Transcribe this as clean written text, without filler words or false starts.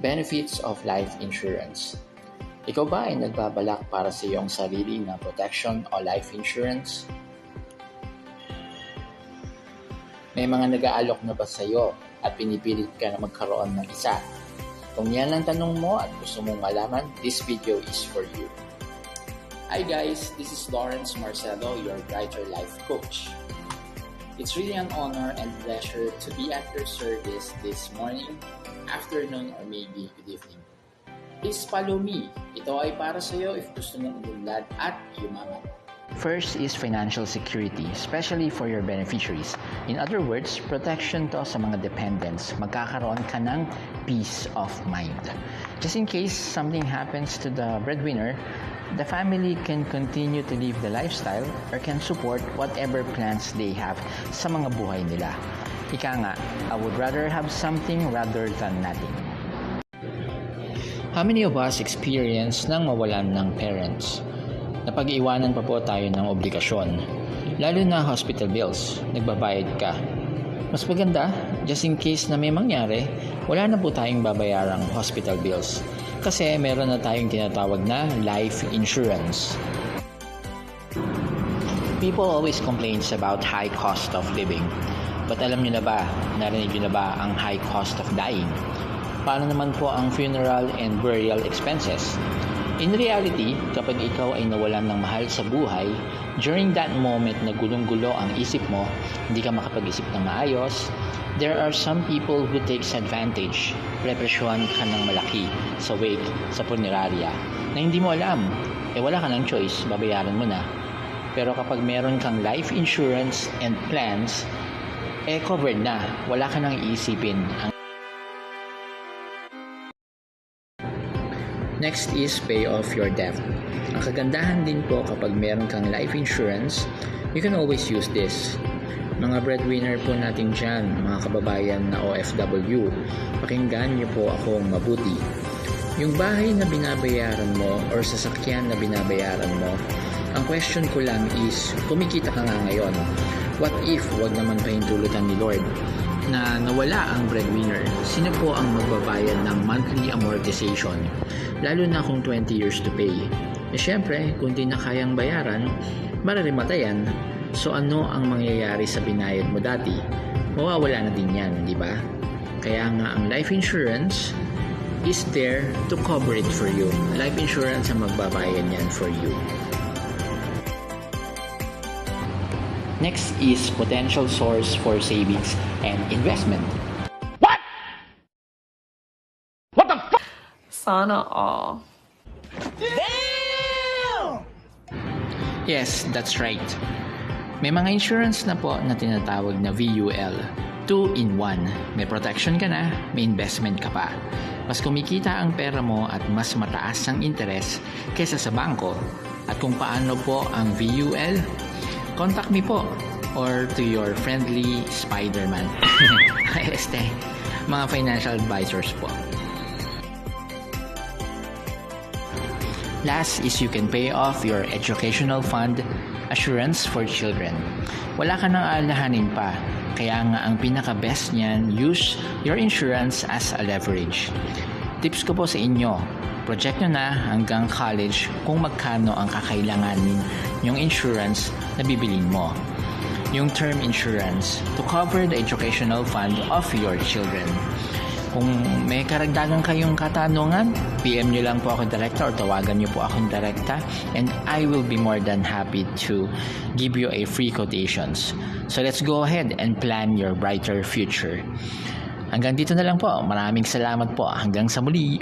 Benefits of life insurance. Ikaw ba ay nagbabalak para sa iyong sarili na protection o life insurance? May mga nag-aalok na ba sa iyo at pinipilit ka na magkaroon ng isa? Kung yan ang tanong mo at gusto mong malaman, this video is for you. Hi guys, this is Lawrence Marcelo, your Brighter Life Coach. It's really an honor and pleasure to be at your service this morning, afternoon, or maybe good evening. Please follow me. Ito ay para sa iyo if gusto mong umunlad at yumaman. First is financial security, especially for your beneficiaries. In other words, protection to sa mga dependents. Magkakaroon ka ng peace of mind. Just in case something happens to the breadwinner, the family can continue to live the lifestyle or can support whatever plans they have sa mga buhay nila. Ika nga, I would rather have something rather than nothing. How many of us experience nang mawalan ng parents? Napag-iwanan pa po tayo ng obligasyon, lalo na hospital bills, nagbabayad ka. Mas maganda, just in case na may mangyari, wala na po tayong babayarang hospital bills kasi meron na tayong tinatawag na life insurance. People always complains about high cost of living. But alam niyo na ba, narinig niyo na ba ang high cost of dying? Paano naman po ang funeral and burial expenses? In reality, kapag ikaw ay nawalan ng mahal sa buhay, during that moment na gulong-gulo ang isip mo, hindi ka makapag-isip ng maayos, there are some people who takes advantage, represyon ka ng malaki sa wake, sa punerarya, na hindi mo alam, wala ka ng choice, babayaran mo na. Pero kapag meron kang life insurance and plans, covered na, wala ka nang iisipin. Next is pay off your debt. Ang kagandahan din po kapag meron kang life insurance, you can always use this. Mga breadwinner po natin dyan, mga kababayan na OFW, pakinggan niyo po akong mabuti. Yung bahay na binabayaran mo or sasakyan na binabayaran mo, ang question ko lang is, kumikita ka nga ngayon. What if wag naman pahintulutan ni Lord na nawala ang breadwinner? Sino po ang magbabayad ng monthly amortization? Lalo na kung 20 years to pay. Syempre, kung di na kayang bayaran, maririmatayan. So ano ang mangyayari sa binayad mo dati? Mawawala na din yan, di ba? Kaya nga ang life insurance is there to cover it for you. Life insurance ang magbabayad yan for you. Next is potential source for savings and investment. What? What the fuck? Sana all. Damn! Yes, that's right. May mga insurance na po na tinatawag na VUL. 2-in-1. May protection ka na, may investment ka pa. Mas kumikita ang pera mo at mas mataas ang interes kaysa sa bangko. At kung paano po ang VUL, contact me po or to your friendly Spider-Man. Mga financial advisors po. Last is you can pay off your educational fund assurance for children. Wala ka nang alalahanin pa, kaya nga ang pinaka-best niyan, use your insurance as a leverage. Tips ko po sa inyo, project nyo na hanggang college kung magkano ang kakailanganin yung insurance na bibilin mo. Yung term insurance to cover the educational fund of your children. Kung may karagdagan kayong katanungan, PM nyo lang po ako direkta or tawagan nyo po akong direkta and I will be more than happy to give you a free quotations. So let's go ahead and plan your brighter future. Hanggang dito na lang po. Maraming salamat po. Hanggang sa muli.